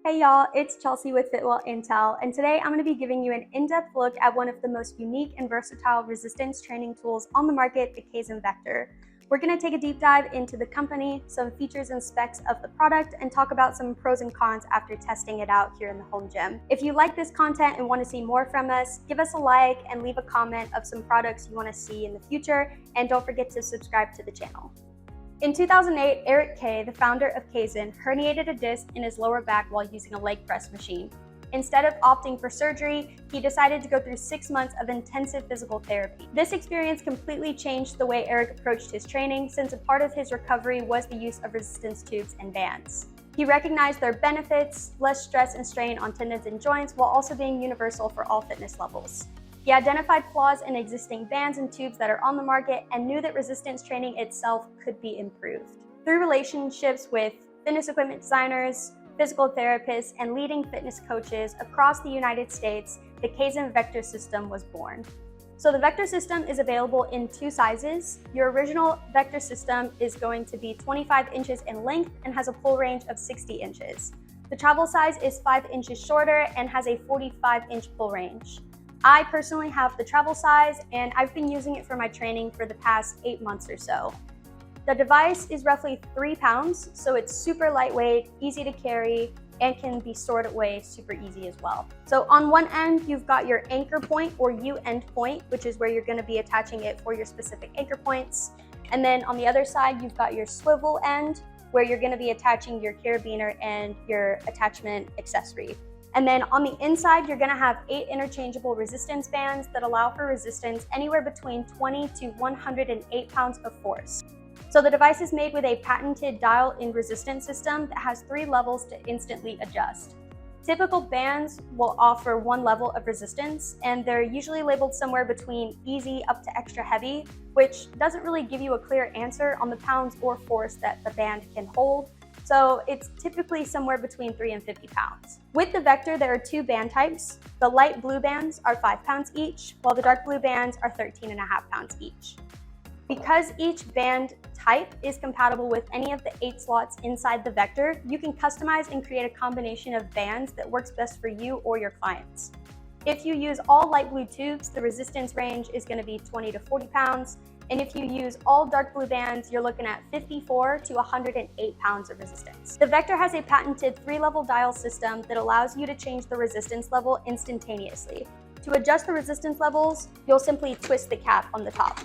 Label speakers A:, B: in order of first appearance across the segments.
A: Hey y'all, it's Chelsea with FitWell Intel, and today I'm going to be giving you an in-depth look at one of the most unique and versatile resistance training tools on the market, the Kayezen Vector. We're going to take a deep dive into the company, some features and specs of the product, and talk about some pros and cons after testing it out here in the home gym. If you like this content and want to see more from us, give us a like and leave a comment of some products you want to see in the future, and don't forget to subscribe to the channel. In 2008, Eric Kay, the founder of Kayezen, herniated a disc in his lower back while using a leg press machine. Instead of opting for surgery, he decided to go through 6 months of intensive physical therapy. This experience completely changed the way Eric approached his training, since a part of his recovery was the use of resistance tubes and bands. He recognized their benefits, less stress and strain on tendons and joints, while also being universal for all fitness levels. He identified flaws in existing bands and tubes that are on the market and knew that resistance training itself could be improved. Through relationships with fitness equipment designers, physical therapists, and leading fitness coaches across the United States, the Kayezen Vector System was born. So the Vector System is available in 2 sizes. Your original Vector System is going to be 25 inches in length and has a pull range of 60 inches. The travel size is 5 inches shorter and has a 45-inch pull range. I personally have the travel size, and I've been using it for my training for the past 8 months or so. The device is roughly 3 pounds, so it's super lightweight, easy to carry, and can be stored away super easy as well. So on one end, you've got your anchor point or U-end point, which is where you're going to be attaching it for your specific anchor points. And then on the other side, you've got your swivel end, where you're going to be attaching your carabiner and your attachment accessory. And then on the inside, you're going to have 8 interchangeable resistance bands that allow for resistance anywhere between 20 to 108 pounds of force. So the device is made with a patented dial-in resistance system that has 3 levels to instantly adjust. Typical bands will offer 1 level of resistance, and they're usually labeled somewhere between easy up to extra heavy, which doesn't really give you a clear answer on the pounds or force that the band can hold. So it's typically somewhere between 3 and 50 pounds. With the Vector, there are 2 band types. The light blue bands are 5 pounds each, while the dark blue bands are 13.5 pounds each. Because each band type is compatible with any of the 8 slots inside the Vector, you can customize and create a combination of bands that works best for you or your clients. If you use all light blue tubes, the resistance range is going to be 20 to 40 pounds. And if you use all dark blue bands, you're looking at 54 to 108 pounds of resistance. The Vector has a patented 3-level dial system that allows you to change the resistance level instantaneously. To adjust the resistance levels, you'll simply twist the cap on the top.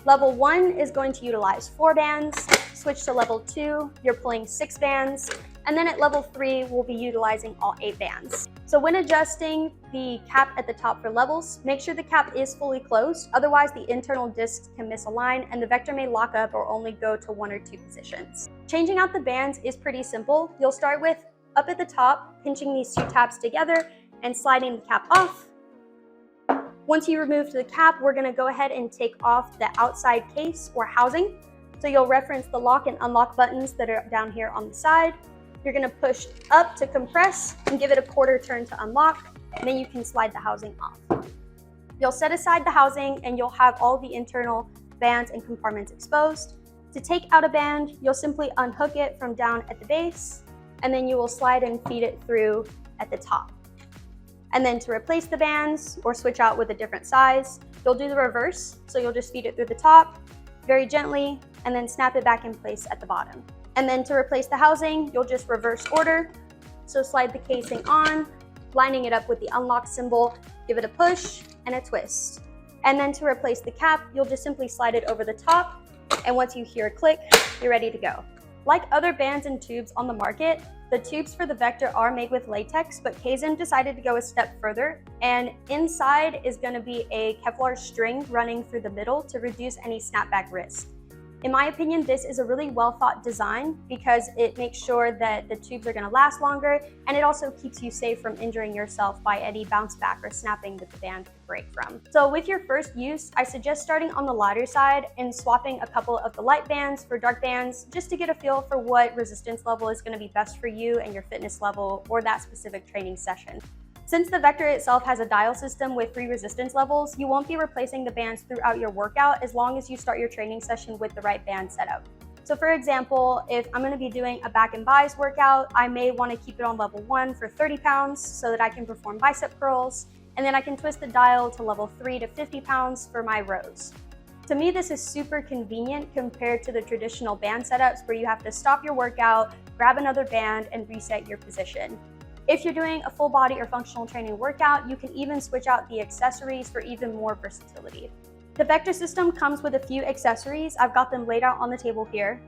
A: Level 1 is going to utilize 4 bands. Switch to level 2, you're pulling 6 bands. And then at level 3, we'll be utilizing all 8 bands. So when adjusting the cap at the top for levels, make sure the cap is fully closed. Otherwise, the internal discs can misalign and the Vector may lock up or only go to 1 or 2 positions. Changing out the bands is pretty simple. You'll start with up at the top, pinching these 2 tabs together and sliding the cap off. Once you remove the cap, we're going to go ahead and take off the outside case or housing. So you'll reference the lock and unlock buttons that are down here on the side. You're going to push up to compress and give it a quarter turn to unlock, and then you can slide the housing off. You'll set aside the housing and you'll have all the internal bands and compartments exposed. To take out a band, you'll simply unhook it from down at the base, and then you will slide and feed it through at the top. And then to replace the bands or switch out with a different size, you'll do the reverse. So you'll just feed it through the top very gently and then snap it back in place at the bottom. And then to replace the housing, you'll just reverse order. So slide the casing on, lining it up with the unlock symbol, give it a push and a twist. And then to replace the cap, you'll just simply slide it over the top. And once you hear a click, you're ready to go. Like other bands and tubes on the market, the tubes for the Vector are made with latex, but Kayezen decided to go a step further, and inside is going to be a Kevlar string running through the middle to reduce any snapback risk. In my opinion, this is a really well thought design because it makes sure that the tubes are going to last longer, and it also keeps you safe from injuring yourself by any bounce back or snapping that the band could break from. So with your first use, I suggest starting on the lighter side and swapping a couple of the light bands for dark bands just to get a feel for what resistance level is going to be best for you and your fitness level or that specific training session. Since the Vector itself has a dial system with 3 resistance levels, you won't be replacing the bands throughout your workout as long as you start your training session with the right band setup. So for example, if I'm going to be doing a back and bis workout, I may want to keep it on level 1 for 30 pounds so that I can perform bicep curls, and then I can twist the dial to level 3 to 50 pounds for my rows. To me, this is super convenient compared to the traditional band setups where you have to stop your workout, grab another band, and reset your position. If you're doing a full body or functional training workout, you can even switch out the accessories for even more versatility. The Vector system comes with a few accessories. I've got them laid out on the table here.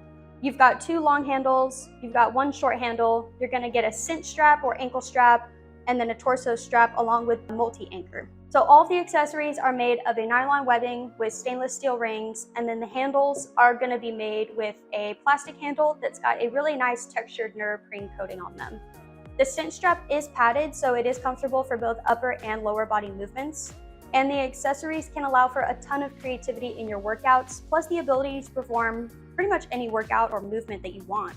A: You've got 2 long handles, you've got 1 short handle, you're gonna get a cinch strap or ankle strap, and then a torso strap along with a multi-anchor. So all of the accessories are made of a nylon webbing with stainless steel rings, and then the handles are gonna be made with a plastic handle that's got a really nice textured neoprene coating on them. The cinch strap is padded, so it is comfortable for both upper and lower body movements. And the accessories can allow for a ton of creativity in your workouts, plus the ability to perform pretty much any workout or movement that you want.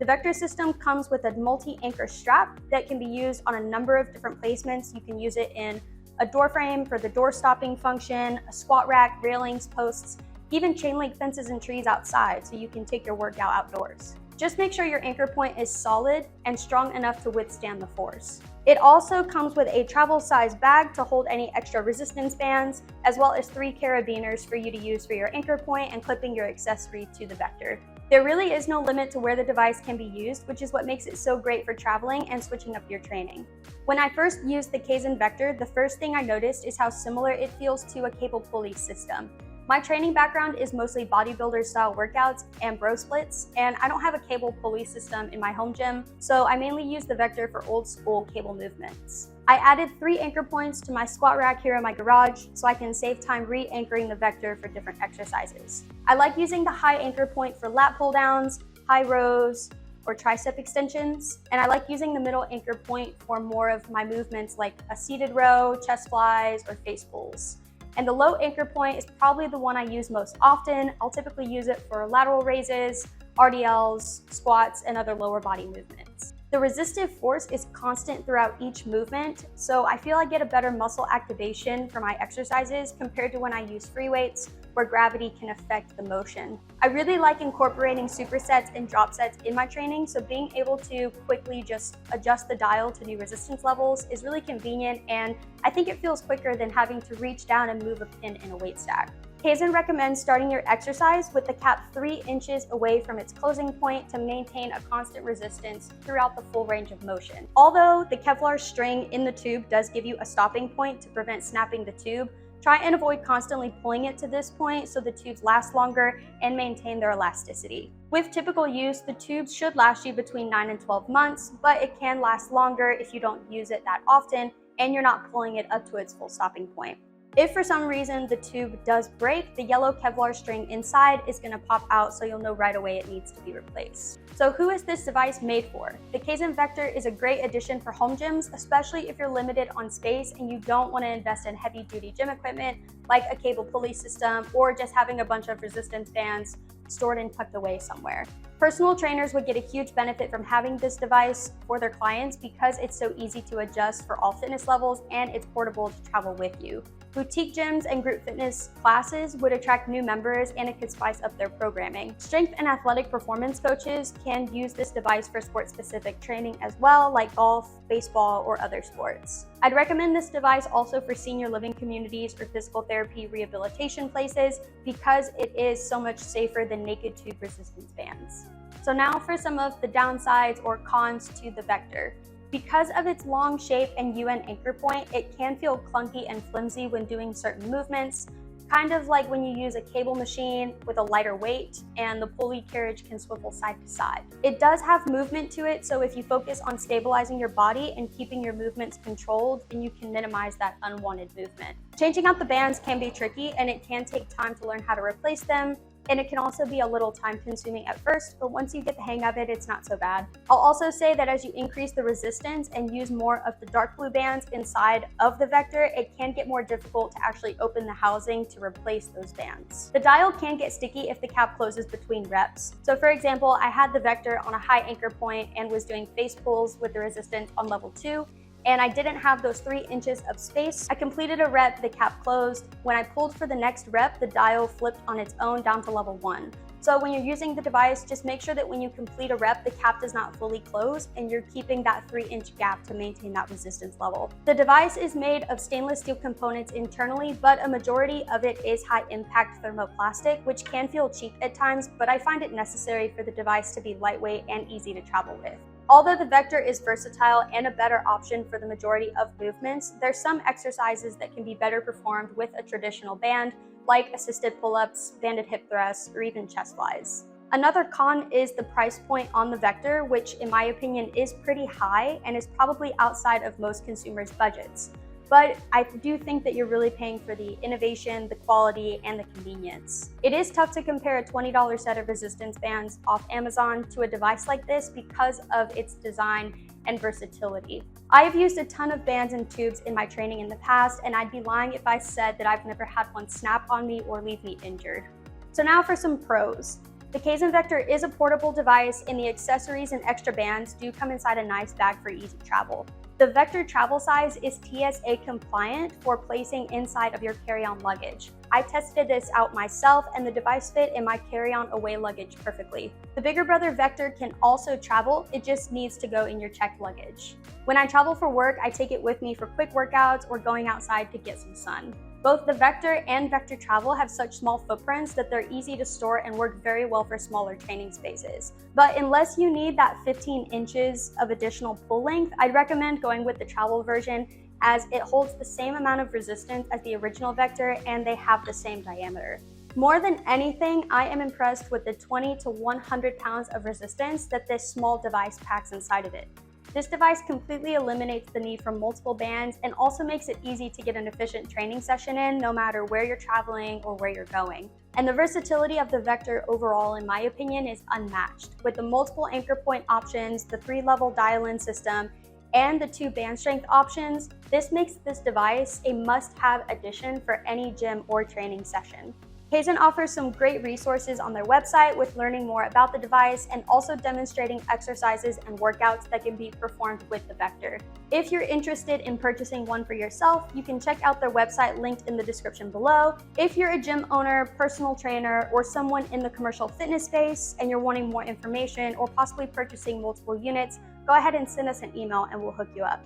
A: The Vector system comes with a multi-anchor strap that can be used on a number of different placements. You can use it in a door frame for the door stopping function, a squat rack, railings, posts, even chain link fences and trees outside so you can take your workout outdoors. Just make sure your anchor point is solid and strong enough to withstand the force. It also comes with a travel size bag to hold any extra resistance bands, as well as 3 carabiners for you to use for your anchor point and clipping your accessory to the Vector. There really is no limit to where the device can be used, which is what makes it so great for traveling and switching up your training. When I first used the Kayezen Vector, the first thing I noticed is how similar it feels to a cable pulley system. My training background is mostly bodybuilder style workouts and bro splits, and I don't have a cable pulley system in my home gym, so I mainly use the Vector for old school cable movements. I added 3 anchor points to my squat rack here in my garage so I can save time re-anchoring the Vector for different exercises. I like using the high anchor point for lat pull downs, high rows, or tricep extensions, and I like using the middle anchor point for more of my movements like a seated row, chest flies, or face pulls. And the low anchor point is probably the one I use most often. I'll typically use it for lateral raises, RDLs, squats, and other lower body movements. The resistive force is constant throughout each movement, so I feel I get a better muscle activation for my exercises compared to when I use free weights, where gravity can affect the motion. I really like incorporating supersets and drop sets in my training, so being able to quickly just adjust the dial to new resistance levels is really convenient, and I think it feels quicker than having to reach down and move a pin in a weight stack. Kayezen recommends starting your exercise with the cap 3 inches away from its closing point to maintain a constant resistance throughout the full range of motion. Although the Kevlar string in the tube does give you a stopping point to prevent snapping the tube, try and avoid constantly pulling it to this point so the tubes last longer and maintain their elasticity. With typical use, the tubes should last you between 9 and 12 months, but it can last longer if you don't use it that often and you're not pulling it up to its full stopping point. If for some reason the tube does break, the yellow Kevlar string inside is going to pop out, so you'll know right away it needs to be replaced. So who is this device made for? The Kayezen Vector is a great addition for home gyms, especially if you're limited on space and you don't want to invest in heavy duty gym equipment like a cable pulley system or just having a bunch of resistance bands stored and tucked away somewhere. Personal trainers would get a huge benefit from having this device for their clients because it's so easy to adjust for all fitness levels and it's portable to travel with you. Boutique gyms and group fitness classes would attract new members and it could spice up their programming. Strength and athletic performance coaches can use this device for sport-specific training as well, like golf, baseball, or other sports. I'd recommend this device also for senior living communities or physical therapy rehabilitation places because it is so much safer than naked tube resistance bands. So now for some of the downsides or cons to the Vector. Because of its long shape and UN anchor point, it can feel clunky and flimsy when doing certain movements, kind of like when you use a cable machine with a lighter weight and the pulley carriage can swivel side to side. It does have movement to it, so if you focus on stabilizing your body and keeping your movements controlled, then you can minimize that unwanted movement. Changing out the bands can be tricky and it can take time to learn how to replace them. And it can also be a little time consuming at first, but once you get the hang of it, it's not so bad. I'll also say that as you increase the resistance and use more of the dark blue bands inside of the Vector, it can get more difficult to actually open the housing to replace those bands. The dial can get sticky if the cap closes between reps. So for example, I had the Vector on a high anchor point and was doing face pulls with the resistance on level 2. And I didn't have those 3 inches of space. I completed a rep, the cap closed. When I pulled for the next rep, the dial flipped on its own down to level 1. So So when you're using the device, just make sure that when you complete a rep, the cap does not fully close and you're keeping that 3-inch gap to maintain that resistance level. The device is made of stainless steel components internally, but a majority of it is high impact thermoplastic, which can feel cheap at times, but I find it necessary for the device to be lightweight and easy to travel with. Although the Vector is versatile and a better option for the majority of movements, there's some exercises that can be better performed with a traditional band, like assisted pull-ups, banded hip thrusts, or even chest flies. Another con is the price point on the Vector, which in my opinion is pretty high and is probably outside of most consumers' budgets. But I do think that you're really paying for the innovation, the quality, and the convenience. It is tough to compare a $20 set of resistance bands off Amazon to a device like this because of its design and versatility. I've used a ton of bands and tubes in my training in the past, and I'd be lying if I said that I've never had one snap on me or leave me injured. So now for some pros. The Kayezen Vector is a portable device, and the accessories and extra bands do come inside a nice bag for easy travel. The Vector travel size is TSA compliant for placing inside of your carry-on luggage. I tested this out myself and the device fit in my carry-on away luggage perfectly. The bigger brother Vector can also travel, it just needs to go in your checked luggage. When I travel for work, I take it with me for quick workouts or going outside to get some sun. Both the Vector and Vector Travel have such small footprints that they're easy to store and work very well for smaller training spaces. But unless you need that 15 inches of additional pull length, I'd recommend going with the travel version as it holds the same amount of resistance as the original Vector and they have the same diameter. More than anything, I am impressed with the 20 to 100 pounds of resistance that this small device packs inside of it. This device completely eliminates the need for multiple bands and also makes it easy to get an efficient training session in no matter where you're traveling or where you're going. And the versatility of the Vector overall, in my opinion, is unmatched. With the multiple anchor point options, the 3-level dial-in system, and the 2 band strength options, this makes this device a must-have addition for any gym or training session. Kayezen offers some great resources on their website with learning more about the device and also demonstrating exercises and workouts that can be performed with the Vector. If you're interested in purchasing one for yourself, you can check out their website linked in the description below. If you're a gym owner, personal trainer, or someone in the commercial fitness space and you're wanting more information or possibly purchasing multiple units, go ahead and send us an email and we'll hook you up.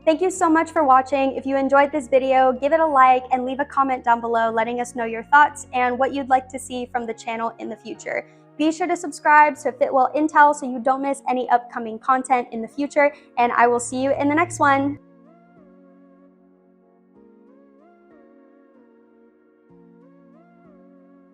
A: Thank you so much for watching. If you enjoyed this video, give it a like and leave a comment down below letting us know your thoughts and what you'd like to see from the channel in the future. Be sure to subscribe to FitWell Intel so you don't miss any upcoming content in the future, and I will see you in the next one.